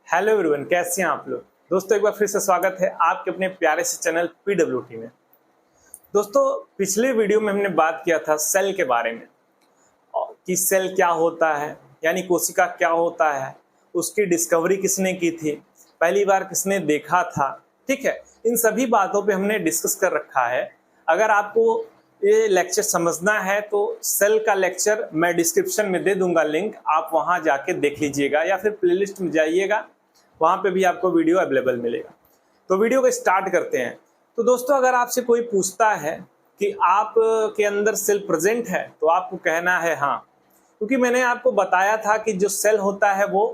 Hello everyone, कैसे हैं आप लोग। दोस्तों एक बार फिर से स्वागत है आपके अपने प्यारे से चैनल PWT में। दोस्तों पिछले वीडियो में हमने बात किया था सेल के बारे में कि सेल क्या होता है, यानी कोशिका क्या होता है, उसकी डिस्कवरी किसने की थी, पहली बार किसने देखा था। ठीक है, इन सभी बातों पे हमने डिस्कस कर रखा है। अगर आपको ये लेक्चर समझना है तो सेल का लेक्चर मैं डिस्क्रिप्शन में दे दूंगा लिंक, आप वहां जाके देख लीजिएगा या फिर प्लेलिस्ट में जाइएगा, वहां पे भी आपको वीडियो अवेलेबल मिलेगा। तो वीडियो को स्टार्ट करते हैं। तो दोस्तों अगर आपसे कोई पूछता है कि आप के अंदर सेल प्रेजेंट है तो आपको कहना है हाँ, क्योंकि मैंने आपको बताया था कि जो सेल होता है वो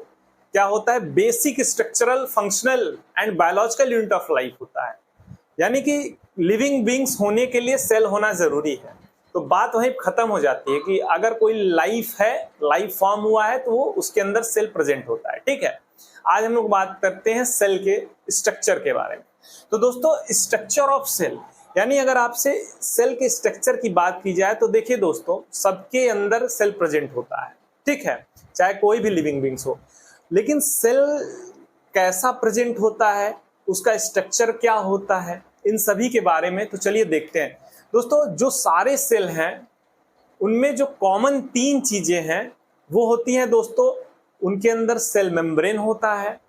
क्या होता है, basic structural functional and biological unit of life होता है। यानी कि लिविंग बींग्स होने के लिए सेल होना जरूरी है। तो बात वहीं खत्म हो जाती है कि अगर कोई लाइफ है, लाइफ फॉर्म हुआ है, तो वो उसके अंदर सेल प्रेजेंट होता है। ठीक है, आज हम लोग बात करते हैं सेल के स्ट्रक्चर के बारे में। तो दोस्तों स्ट्रक्चर ऑफ सेल, यानी अगर आपसे सेल के स्ट्रक्चर की बात की जाए तो देखिए दोस्तों, सबके अंदर सेल प्रेजेंट होता है। ठीक है, चाहे कोई भी लिविंग बींग्स हो, लेकिन सेल कैसा प्रेजेंट होता है, उसका स्ट्रक्चर क्या होता है, इन सभी के बारे में तो चलिए देखते हैं। दोस्तों जो सारे सेल हैं उनमें जो कॉमन तीन चीजें हैं वो होती हैं दोस्तों, उनके अंदर सेल मेम्ब्रेन होता है,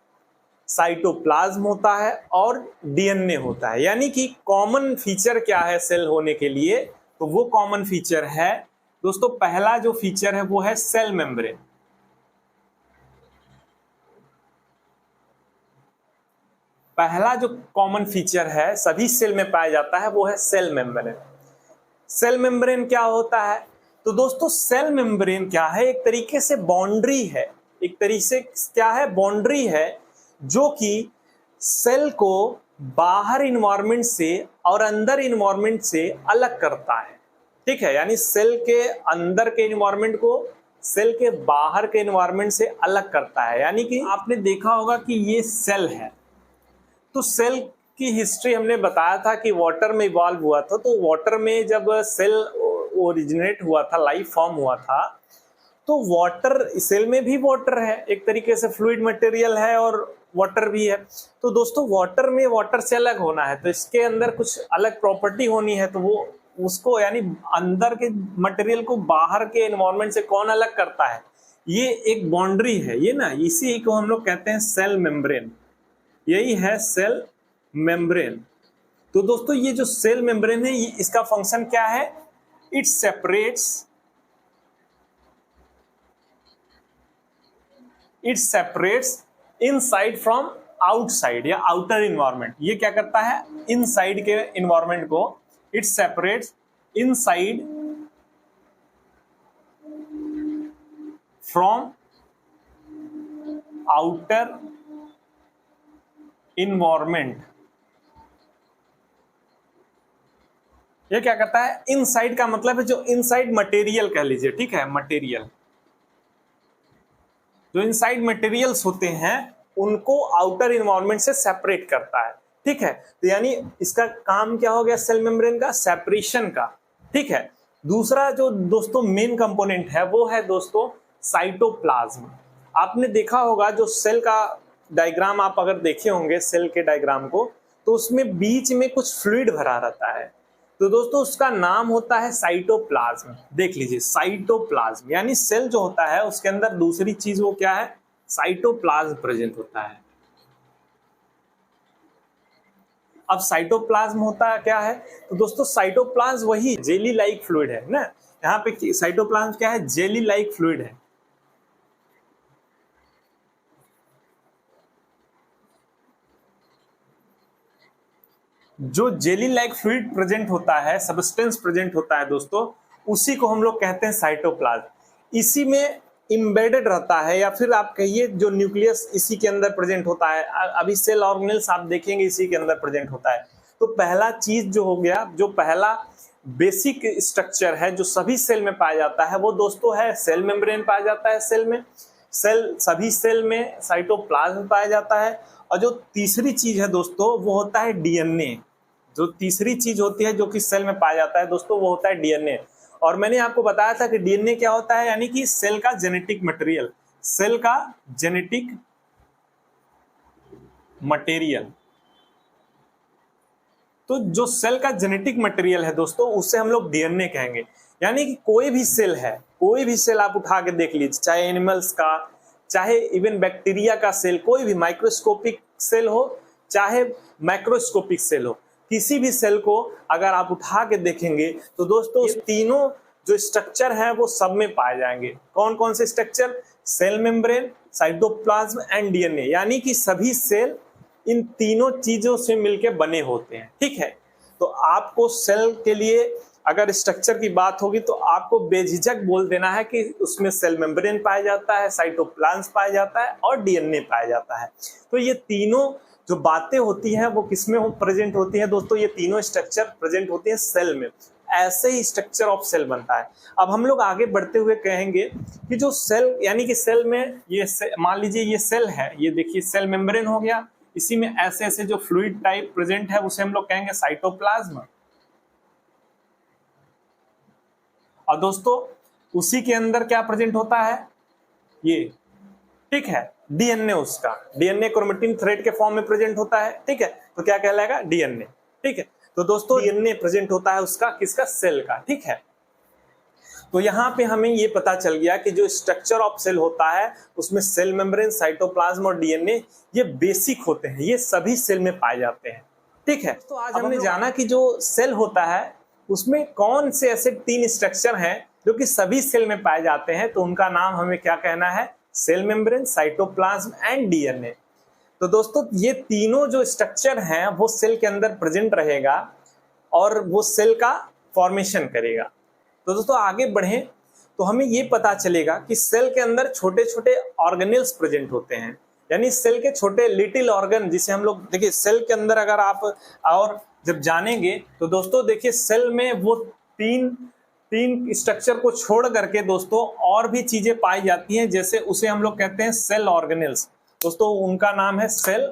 साइटोप्लाज्म होता है और डीएनए होता है। यानी कि कॉमन फीचर क्या है सेल होने के लिए, तो वो कॉमन फीचर है दोस्तों, पहला जो फीचर है वो है सेल मेम्ब्रेन। पहला जो कॉमन फीचर है सभी सेल में पाया जाता है वो है सेल मेम्ब्रेन। सेल मेम्ब्रेन क्या होता है, तो दोस्तों सेल मेम्ब्रेन क्या है, एक तरीके से बाउंड्री है, एक तरीके से क्या है, बाउंड्री है जो कि सेल को बाहर इन्वायरमेंट से और अंदर इन्वायरमेंट से अलग करता है। ठीक है, यानी सेल के अंदर के इन्वायरमेंट को सेल के बाहर के इन्वायरमेंट से अलग करता है। यानी कि आपने देखा होगा कि ये सेल है, तो सेल की हिस्ट्री हमने बताया था कि वाटर में इवॉल्व हुआ था। तो वाटर में जब सेल ओरिजिनेट हुआ था, लाइफ फॉर्म हुआ था, तो वाटर, सेल में भी वाटर है, एक तरीके से फ्लूइड मटेरियल है और वाटर भी है। तो दोस्तों वाटर में वाटर से अलग होना है तो इसके अंदर कुछ अलग प्रॉपर्टी होनी है, तो वो उसको यानी अंदर के मटेरियल को बाहर के एनवायरनमेंट से कौन अलग करता है, ये एक बाउंड्री है, ये ना, इसी को हम लोग कहते हैं सेल मेम्ब्रेन। यही है सेल मेम्ब्रेन। तो दोस्तों ये जो सेल मेम्ब्रेन है, ये इसका फंक्शन क्या है, it separates inside from outside या आउटर इन्वायरमेंट। ये क्या करता है, इनसाइड के इन्वायरमेंट को it separates inside from outer environment. ये क्या करता है, इनसाइड का मतलब है जो इनसाइड मटेरियल कह लीजिए। ठीक है, मटेरियल, जो इनसाइड मटेरियल्स होते हैं उनको आउटर इन्वायरमेंट से सेपरेट करता है। ठीक है, तो यानी इसका काम क्या हो गया सेल मेम्ब्रेन का, सेपरेशन का। ठीक है, दूसरा जो दोस्तों मेन कंपोनेंट है वो है दोस्तों साइटोप्लाज्म। आपने देखा होगा जो सेल का डायग्राम आप अगर देखे होंगे, सेल के डायग्राम को, तो उसमें बीच में कुछ फ्लूइड भरा रहता है, तो दोस्तों उसका नाम होता है साइटोप्लाज्म। देख लीजिए साइटोप्लाज्म, यानी सेल जो होता है उसके अंदर दूसरी चीज वो क्या है, साइटोप्लाज्म प्रेजेंट होता है। अब साइटोप्लाज्म होता क्या है, तो दोस्तों साइटोप्लाज्म वही जेली लाइक फ्लूइड है ना, यहाँ पे साइटोप्लाज्म क्या है, जेली लाइक फ्लूइड है। जो जेली लाइक फ्लूइड प्रेजेंट होता है, सब्सटेंस प्रेजेंट होता है दोस्तों, उसी को हम लोग कहते हैं साइटोप्लाज्म। इसी में इम्बेडेड रहता है, या फिर आप कहिए जो न्यूक्लियस इसी के अंदर प्रेजेंट होता है। अभी सेल ऑर्गेनेल्स आप देखेंगे इसी के अंदर प्रेजेंट होता है। तो पहला चीज जो हो गया, जो पहला बेसिक स्ट्रक्चर है जो सभी सेल में पाया जाता है वो दोस्तों है सेल मेम्ब्रेन पाया जाता है सेल में। सेल, सभी सेल में साइटोप्लाज्म पाया जाता है। और जो तीसरी चीज है दोस्तों वो होता है डीएनए। जो तीसरी चीज होती है जो कि सेल में पाया जाता है दोस्तों वो होता है डीएनए। और मैंने आपको बताया था कि डीएनए क्या होता है, यानी कि सेल का जेनेटिक मटेरियल, सेल का जेनेटिक मटेरियल। तो जो सेल का जेनेटिक मटेरियल है दोस्तों, उससे हम लोग डीएनए कहेंगे। यानी कि कोई भी सेल है, कोई भी सेल आप उठा के देख लीजिए, चाहे एनिमल्स का, चाहे इवन बैक्टीरिया का सेल, कोई भी माइक्रोस्कोपिक सेल हो चाहे मैक्रोस्कोपिक सेल हो, किसी भी सेल को अगर आप उठा के देखेंगे तो दोस्तों ये तीनों जो स्ट्रक्चर है वो सब में पाए जाएंगे। कौन कौन से structure? Cell membrane, cytoplasm and DNA. यानी कि सभी सेल इन तीनों चीजों से मिलकर बने होते हैं। ठीक है, तो आपको सेल के लिए अगर स्ट्रक्चर की बात होगी तो आपको बेझिझक बोल देना है कि उसमें सेल मेम्ब्रेन पाया जाता है, साइटोप्लाज्म पाया जाता है और डीएनए पाया जाता है। तो ये तीनों जो बातें होती हैं वो किसमें प्रेजेंट होती हैं दोस्तों? ये तीनों स्ट्रक्चर प्रेजेंट होती हैं सेल में। ऐसे ही स्ट्रक्चर ऑफ सेल बनता है। अब हम लोग आगे बढ़ते हुए कहेंगे कि जो सेल, यानी कि सेल में ये मान लीजिए ये सेल है, ये देखिए सेल मेम्ब्रेन हो गया, इसी में ऐसे ऐसे जो फ्लूइड टाइप प्रेजेंट है उसे हम लोग कहेंगे साइटोप्लाज्म। और दोस्तों उसी के अंदर क्या प्रेजेंट होता है? ये, ठीक है, डीएनए। उसका डीएनए क्रोमेटिन थ्रेड के फॉर्म में प्रेजेंट होता है। ठीक है, तो क्या कहलाएगा? डीएनए। ठीक है, तो दोस्तों डीएनए प्रेजेंट होता है उसका, किसका? सेल का। ठीक है, तो यहाँ पे हमें ये पता चल गया कि जो स्ट्रक्चर ऑफ सेल होता है उसमें सेल मेम्ब्रेन, साइटोप्लाज्म और डीएनए ये बेसिक होते हैं, ये सभी सेल में पाए जाते हैं। ठीक है, तो आज हमने जाना कि जो सेल होता है उसमें कौन से ऐसे 3 स्ट्रक्चर हैं जो कि सभी सेल में पाए जाते हैं। तो उनका नाम हमें क्या कहना है? Cell membrane, cytoplasm and DNA. तो दोस्तों ये तीनों जो स्ट्रक्चर हैं वो सेल के अंदर प्रेजेंट रहेगा और वो सेल का फॉर्मेशन करेगा। तो दोस्तों आगे बढ़ें तो हमें ये पता चलेगा कि सेल के अंदर छोटे छोटे ऑर्गेनेल्स प्रेजेंट होते हैं। यानी सेल के छोटे लिटिल ऑर्गन, जिसे हम लोग, देखिए सेल के अंदर अगर आप और जब जानेंगे तो दोस्तों देखिए सेल में वो तीन स्ट्रक्चर को छोड़ करके दोस्तों और भी चीजें पाई जाती हैं, जैसे उसे हम लोग कहते हैं सेल ऑर्गेनेल्स। दोस्तों उनका नाम है सेल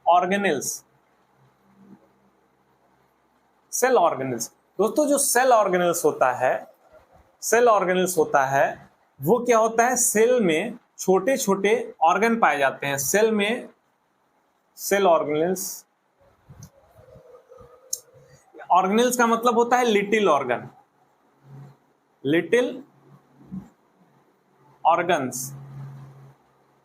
ऑर्गेनेल्स। सेल ऑर्गेनेल्स दोस्तों, जो सेल ऑर्गेनेल्स होता है, सेल ऑर्गेनेल्स होता है वो क्या होता है? सेल में छोटे छोटे ऑर्गन पाए जाते हैं। सेल में सेल ऑर्गेनेल्स, ऑर्गेनेल्स का मतलब होता है लिटिल ऑर्गन, लिटिल ऑर्गन्स।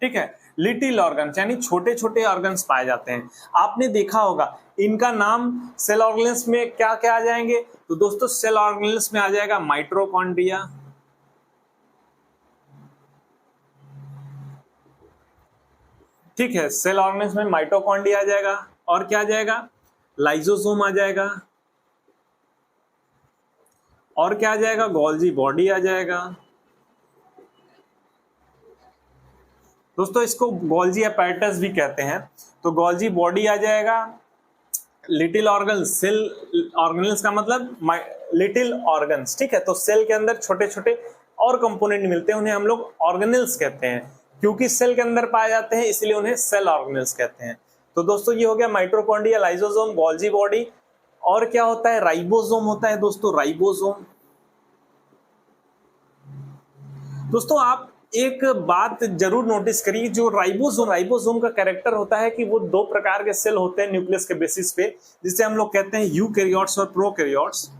ठीक है, लिटिल ऑर्गन्स यानी छोटे छोटे ऑर्गन्स पाए जाते हैं। आपने देखा होगा इनका नाम सेल ऑर्गेनेल्स में क्या क्या आ जाएंगे? तो दोस्तों सेल ऑर्गेनेल्स में आ जाएगा माइटोकॉन्ड्रिया, ठीक है, सेल ऑर्गेनेल्स में माइटोकॉन्ड्रिया आ जाएगा, और क्या आ जाएगा? लाइसोसोम आ जाएगा, और क्या आ जाएगा? गोल्जी बॉडी आ जाएगा। दोस्तों इसको गोल्जी अपैरेटस भी कहते हैं। तो गोल्जी बॉडी आ जाएगा, लिटिल ऑर्गन, सेल ऑर्गेनेल्स का मतलब लिटिल ऑर्गन्स। ठीक है, तो सेल के अंदर छोटे छोटे और कंपोनेंट मिलते हैं, उन्हें हम लोग ऑर्गेनेल्स कहते हैं। क्योंकि सेल के अंदर पाए जाते हैं इसलिए उन्हें सेल ऑर्गेनेल्स कहते हैं। तो दोस्तों ये हो गया माइटोकॉन्ड्रिया, लाइसोसोम, गोल्जी बॉडी, और क्या होता है? राइबोसोम होता है दोस्तों, राइबोसोम। दोस्तों आप एक बात जरूर नोटिस करिए, जो राइबोसोम का कैरेक्टर होता है कि वो 2 प्रकार के सेल होते हैं न्यूक्लियस के बेसिस पे, जिसे हम लोग कहते हैं यूकैरियोट्स और प्रोकैरियोट्स।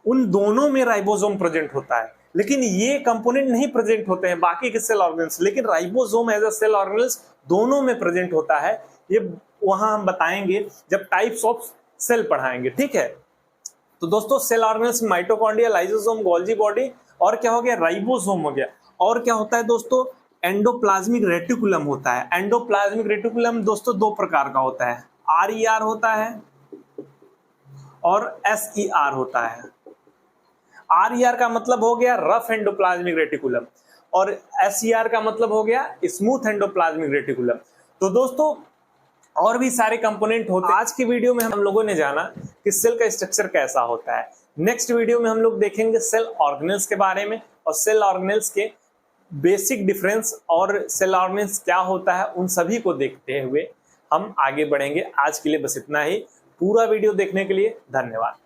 उन दोनों में राइबोसोम प्रेजेंट होता है, लेकिन ये कंपोनेंट नहीं प्रेजेंट होते हैं बाकी के सेल ऑर्गेनेल्स, लेकिन ribosome as a cell organelles दोनों में प्रेजेंट होता है। ये वहां हम बताएंगे जब टाइप्स ऑफ सेल पढ़ाएंगे। ठीक है, तो दोस्तों cell organelles mitochondria, lysosome, Golgi body, और क्या हो गया? राइबोसोम हो गया। और क्या होता है दोस्तों? एंडोप्लाज्मिक रेटिकुलम होता है। एंडोप्लाज्मिक रेटिकुलम दोस्तों 2 प्रकार का होता है, RER होता है और SER होता है। RER का मतलब हो गया रफ एंडोप्लाज्मिक रेटिकुलम, और SER का मतलब हो गया स्मूथ एंडोप्लाज्मिक रेटिकुलम। तो दोस्तों और भी सारे कंपोनेंट होते हैं। आज की वीडियो में हम लोगों ने जाना कि सेल का स्ट्रक्चर कैसा होता है। नेक्स्ट वीडियो में हम लोग देखेंगे सेल ऑर्गेनेल्स के बारे में, और सेल ऑर्गेनेल्स के बेसिक डिफरेंस और सेल ऑर्गेनेल्स क्या होता है उन सभी को देखते हुए हम आगे बढ़ेंगे। आज के लिए बस इतना ही। पूरा वीडियो देखने के लिए धन्यवाद।